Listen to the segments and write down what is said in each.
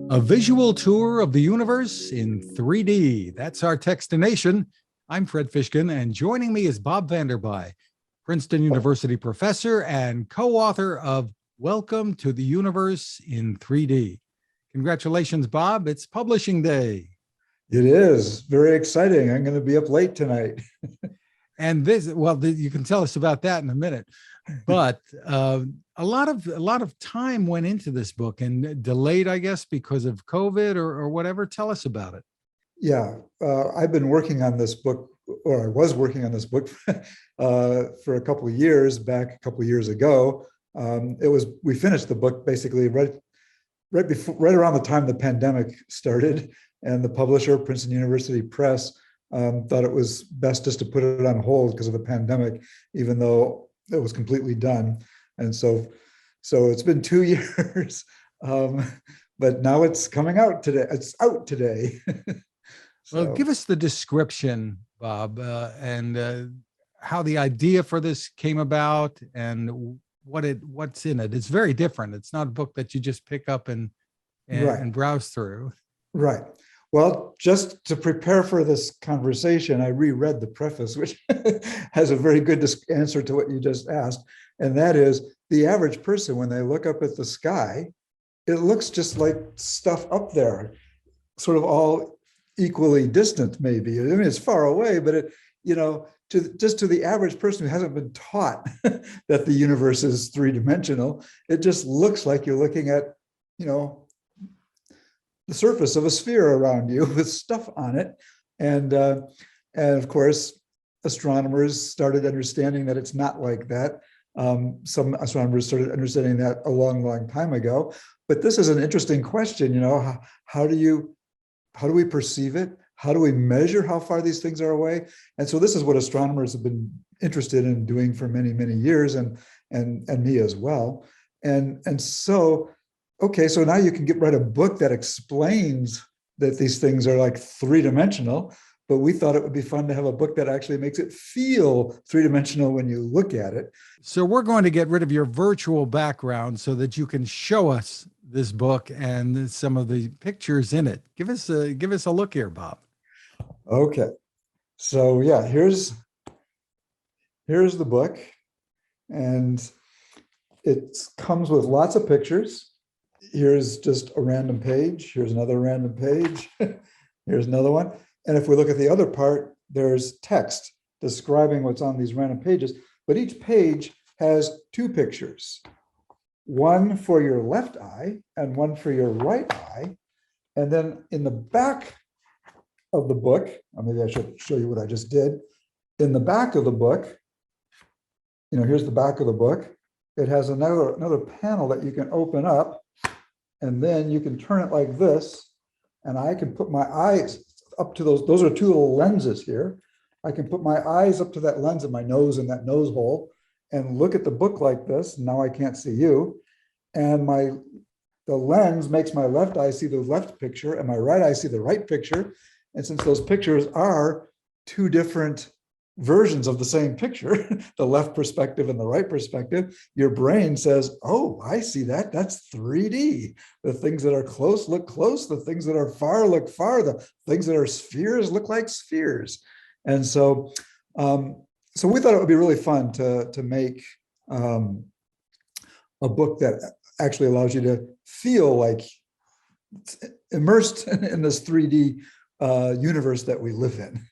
A visual tour of the universe in 3D. That's our Techstination. I'm Fred Fishkin, and joining me is Bob Vanderbei, Princeton University professor and co-author of Welcome to the Universe in 3D. Congratulations, Bob. It's publishing day. It is very exciting. I'm going to be up late tonight. And this, well, you can tell us about that in a minute. But a lot of time went into this book and delayed, I guess, because of COVID or whatever. Tell us about it. Yeah, I've been working on this book, or I was working on this book for a couple of years back, a couple of years ago. We finished the book basically right around the time the pandemic started, and the publisher, Princeton University Press, thought it was best just to put it on hold because of the pandemic, even though it was completely done. And so it's been 2 years, but now it's coming out today. It's out today. Well, give us the description, Bob, and how the idea for this came about and what's in it. It's very different. It's not a book that you just pick up and browse through. Right. Well, just to prepare for this conversation, I reread the preface, which has a very good answer to what you just asked. And that is, the average person, when they look up at the sky, it looks just like stuff up there, sort of all equally distant, maybe. I mean, it's far away, but to the average person who hasn't been taught that the universe is three-dimensional, it just looks like you're looking at, the surface of a sphere around you with stuff on it. And of course, astronomers started understanding that it's not like that. Some astronomers started understanding that a long, long time ago. But this is an interesting question, how do we perceive it? How do we measure how far these things are away? And so this is what astronomers have been interested in doing for many, many years, and me as well. And so, okay, so now you can write a book that explains that these things are like three-dimensional, but we thought it would be fun to have a book that actually makes it feel three-dimensional when you look at it. So we're going to get rid of your virtual background so that you can show us this book and some of the pictures in it. Give us a look here, Bob. Okay, so yeah, here's the book, and it comes with lots of pictures. Here's just a random page. Here's another random page. Here's another one. And if we look at the other part, there's text describing what's on these random pages. But each page has two pictures, one for your left eye and one for your right eye. And then in the back of the book, or maybe I should show you what I just did. In the back of the book, here's the back of the book. It has another panel that you can open up, and then you can turn it like this, and I can put my eyes up to those are two little lenses here. I can put my eyes up to that lens of my nose in that nose hole and look at the book like this. Now I can't see you. And the lens makes my left eye see the left picture and my right eye see the right picture. And since those pictures are two different versions of the same picture, the left perspective and the right perspective, your brain says, oh, I see that. That's 3D. The things that are close look close. The things that are far look far. The things that are spheres look like spheres. And so, so we thought it would be really fun to make a book that actually allows you to feel like immersed in this 3D universe that we live in.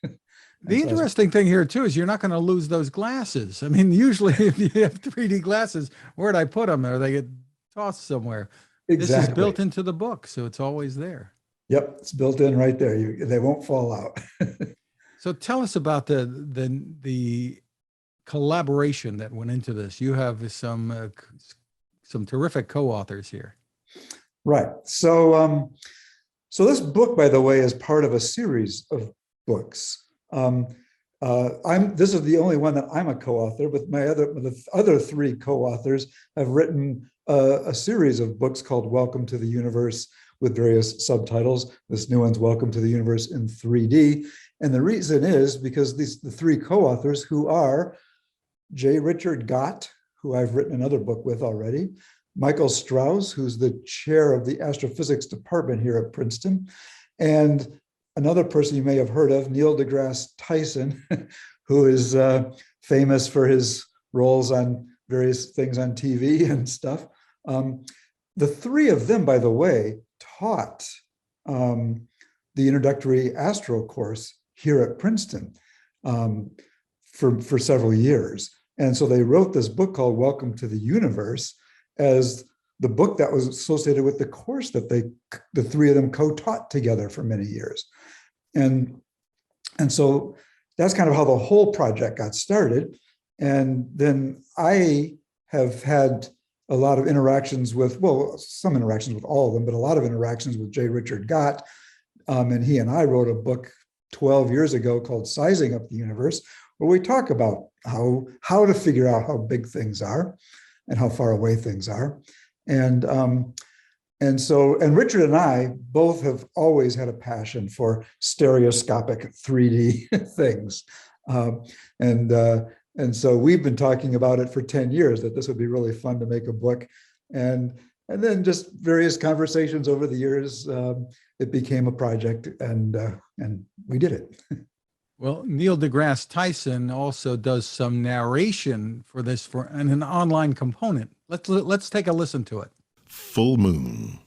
The interesting thing here, too, is you're not going to lose those glasses. I mean, usually if you have 3D glasses, where'd I put them? Or they get tossed somewhere. Exactly. This is built into the book, so it's always there. Yep, it's built in right there. They won't fall out. So tell us about the collaboration that went into this. You have some terrific co-authors here. Right. So this book, by the way, is part of a series of books. This is the only one that I'm a co-author, but the other three co-authors have written a series of books called Welcome to the Universe with various subtitles. This new one's Welcome to the Universe in 3D. And the reason is because the three co-authors, who are J. Richard Gott, who I've written another book with already, Michael Strauss, who's the chair of the astrophysics department here at Princeton, and another person you may have heard of, Neil deGrasse Tyson, who is famous for his roles on various things on TV and stuff. The three of them, by the way, taught the introductory astro course here at Princeton for several years. And so they wrote this book called Welcome to the Universe as the book that was associated with the course that the three of them co-taught together for many years. And so that's kind of how the whole project got started. And then I have had a lot of interactions with, well, some interactions with all of them, but a lot of interactions with J. Richard Gott. And he and I wrote a book 12 years ago called Sizing Up the Universe, where we talk about how to figure out how big things are and how far away things are. And Richard and I both have always had a passion for stereoscopic 3D things. And so we've been talking about it for 10 years, that this would be really fun to make a book. And then just various conversations over the years, it became a project, and we did it. Well, Neil deGrasse Tyson also does some narration for this and an online component. Let's take a listen to it. Full moon,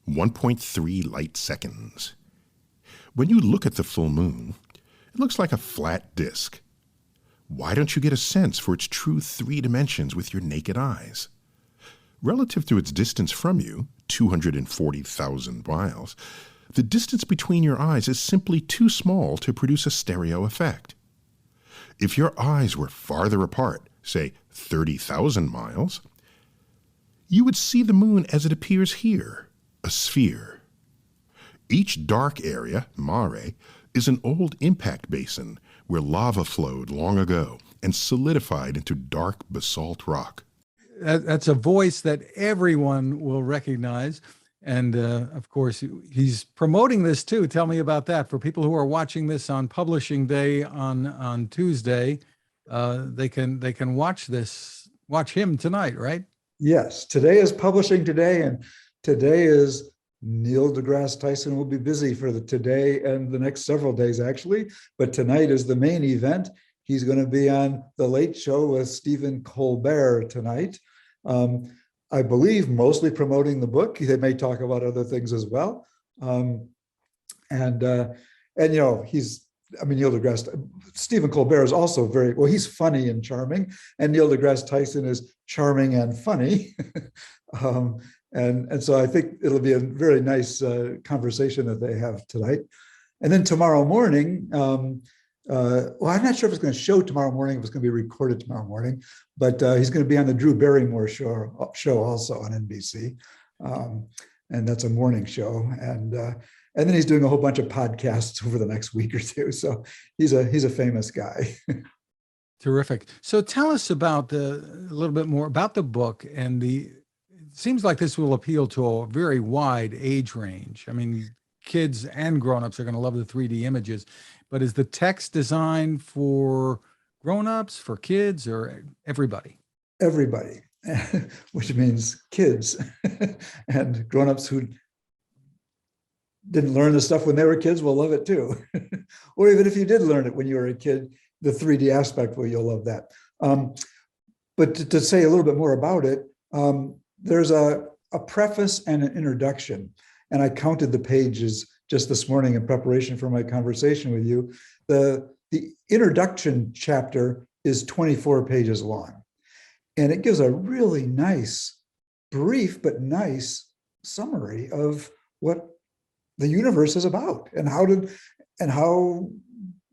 1.3 light seconds. When you look at the full moon, it looks like a flat disk. Why don't you get a sense for its true 3 dimensions with your naked eyes? Relative to its distance from you, 240,000 miles, the distance between your eyes is simply too small to produce a stereo effect. If your eyes were farther apart, say 30,000 miles, you would see the moon as it appears here, a sphere. Each dark area, mare, is an old impact basin where lava flowed long ago and solidified into dark basalt rock. That's a voice that everyone will recognize. And of course, he's promoting this too. Tell me about that. For people who are watching this on publishing day on Tuesday, they can watch him tonight, right? Yes, today is publishing today, and today is Neil deGrasse Tyson will be busy for today and the next several days, actually. But tonight is the main event. He's going to be on The Late Show with Stephen Colbert tonight. I believe mostly promoting the book. They may talk about other things as well. Neil deGrasse, Stephen Colbert is also he's funny and charming, and Neil deGrasse Tyson is charming and funny. And so I think it'll be a very nice conversation that they have tonight. And then tomorrow morning, I'm not sure if it's going to show tomorrow morning, if it's going to be recorded tomorrow morning, but he's going to be on the Drew Barrymore show also on NBC. And that's a morning show. And then he's doing a whole bunch of podcasts over the next week or two. So he's a famous guy. Terrific. So tell us about a little bit more about the book. And it seems like this will appeal to a very wide age range. I mean, kids and grownups are going to love the 3D images, but is the text designed for grownups, for kids, or everybody? Everybody, which means kids and grownups who didn't learn the stuff when they were kids will love it too. Or even if you did learn it when you were a kid, the 3D aspect, well, you'll love that. But to say a little bit more about it, there's a preface and an introduction. And I counted the pages just this morning in preparation for my conversation with you. The introduction chapter is 24 pages long. And it gives a really nice, brief but nice summary of what the universe is about and how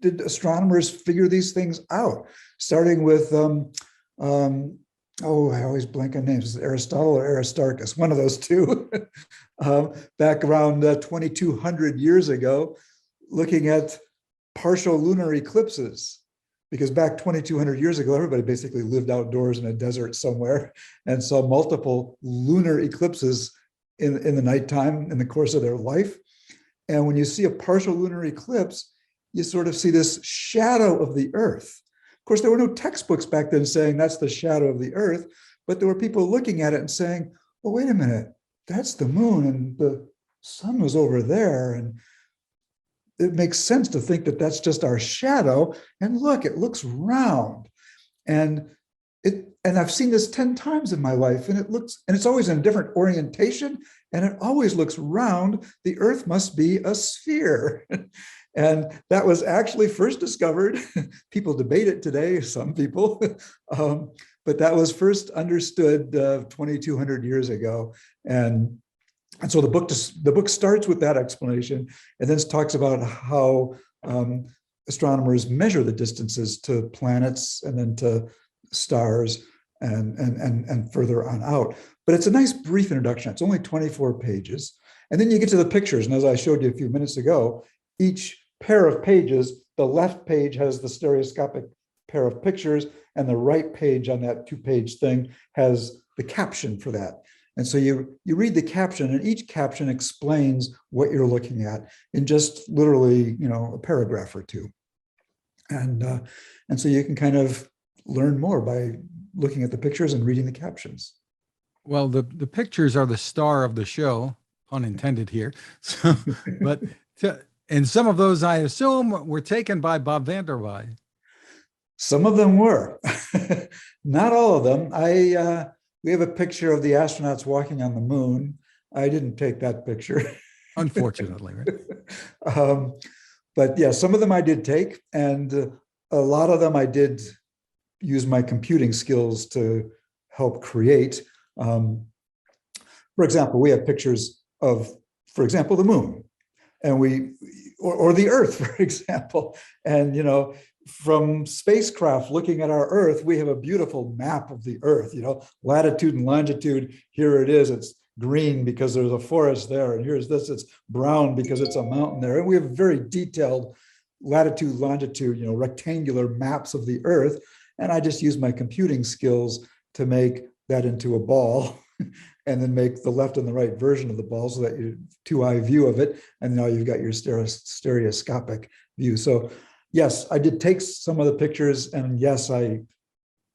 did astronomers figure these things out, starting with I always blank on names. Is it Aristotle or Aristarchus? One of those two. Back around 2,200 years ago, looking at partial lunar eclipses, because back 2,200 years ago, everybody basically lived outdoors in a desert somewhere and saw multiple lunar eclipses in the nighttime in the course of their life. And when you see a partial lunar eclipse, you sort of see this shadow of the Earth. Of course, there were no textbooks back then saying that's the shadow of the Earth, but there were people looking at it and saying, well, wait a minute, that's the moon and the sun was over there. And it makes sense to think that that's just our shadow. And look, it looks round. And I've seen this 10 times in my life, and it's always in a different orientation, and it always looks round. The Earth must be a sphere. And that was actually first discovered. People debate it today, some people, but that was first understood 2,200 years ago. And so the book starts with that explanation, and then talks about how astronomers measure the distances to planets and then to stars and further on out. But it's a nice brief introduction. It's only 24 pages. And then you get to the pictures. And as I showed you a few minutes ago, each pair of pages, the left page has the stereoscopic pair of pictures, and the right page on that 2-page thing has the caption for that. And so you read the caption, and each caption explains what you're looking at in just literally, a paragraph or two. And so you can kind of learn more by looking at the pictures and reading the captions. Well, the pictures are the star of the show, pun intended here. So, and some of those, I assume, were taken by Bob Vanderbei. Some of them were, not all of them. We have a picture of the astronauts walking on the moon. I didn't take that picture. Unfortunately, right? But yeah, some of them I did take, and a lot of them I did use my computing skills to help create. For example, we have pictures of, for example, the moon, and or the Earth, for example. And, from spacecraft looking at our Earth, we have a beautiful map of the Earth, latitude and longitude. Here it is. It's green because there's a forest there. And here's this, it's brown because it's a mountain there. And we have very detailed latitude, longitude, rectangular maps of the Earth. And I just use my computing skills to make that into a ball and then make the left and the right version of the ball so that you 2-eye view of it. And now you've got your stereoscopic view. So yes, I did take some of the pictures, and yes, I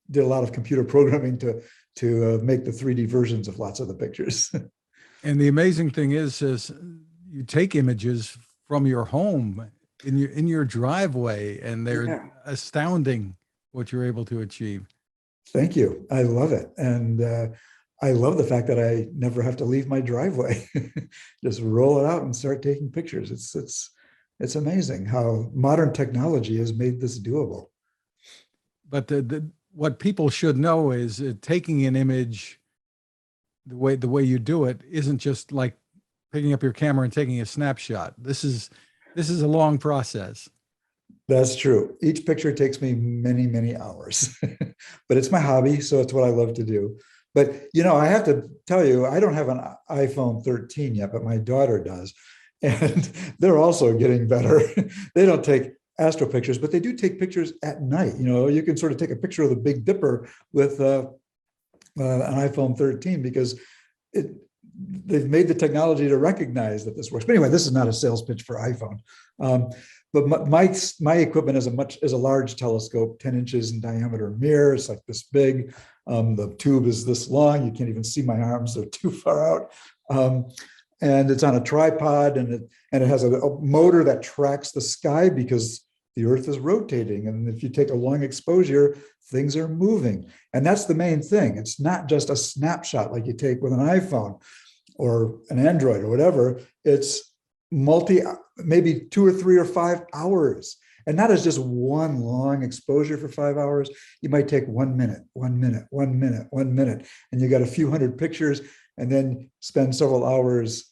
did a lot of computer programming to make the 3D versions of lots of the pictures. And the amazing thing is you take images from your home in your driveway, and they're astounding what you're able to achieve. Thank you. I love it. And I love the fact that I never have to leave my driveway. Just roll it out and start taking pictures. It's amazing how modern technology has made this doable. But what people should know is taking an image, the way you do it isn't just like picking up your camera and taking a snapshot. This is a long process. That's true. Each picture takes me many, many hours, but it's my hobby, so it's what I love to do. But, I have to tell you, I don't have an iPhone 13 yet, but my daughter does. And they're also getting better. They don't take astro pictures, but they do take pictures at night. You can sort of take a picture of the Big Dipper with an iPhone 13 because they've made the technology to recognize that this works. But anyway, this is not a sales pitch for iPhone. But my equipment is a large telescope, 10 inches in diameter mirror. It's like this big. The tube is this long. You can't even see my arms; they're too far out. And it's on a tripod, and it has a motor that tracks the sky because the Earth is rotating. And if you take a long exposure, things are moving. And that's the main thing. It's not just a snapshot like you take with an iPhone or an Android or whatever. It's maybe 2 or 3 or 5 hours. And not as just one long exposure for 5 hours. You might take 1 minute, 1 minute, 1 minute, 1 minute, and you got a few hundred pictures, and then spend several hours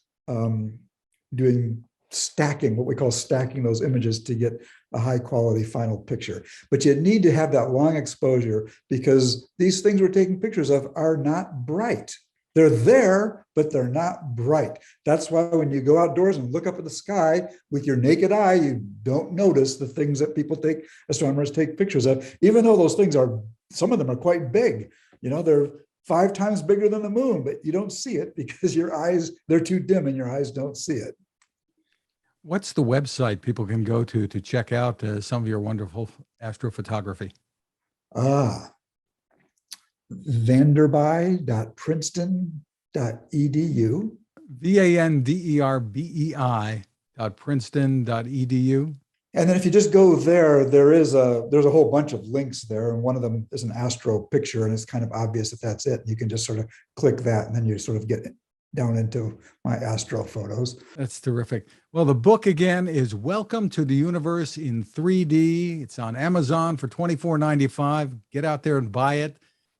doing stacking, what we call stacking those images to get a high quality final picture. But you need to have that long exposure because these things we're taking pictures of are not bright. They're there, but they're not bright. That's why when you go outdoors and look up at the sky with your naked eye, you don't notice the things that astronomers take pictures of, even though those things some of them are quite big. They're 5 times bigger than the moon, but you don't see it because they're too dim and your eyes don't see it. What's the website people can go to check out some of your wonderful astrophotography? Vanderbei.princeton vanderbei.princeton.edu. vanderbei.princeton.edu. And then if you just go there, there's a whole bunch of links there. And one of them is an astro picture, and it's kind of obvious that that's it. You can just sort of click that, and then you sort of get down into my astro photos. That's terrific. Well, the book again is Welcome to the Universe in 3D. It's on Amazon for $24.95. Get out there and buy it.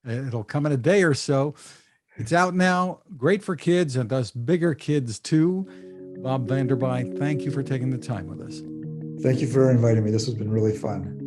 It'll come in a day or so. It's out now. Great for kids and us bigger kids too. Bob Vanderbei, thank you for taking the time with us. Thank you for inviting me. This has been really fun.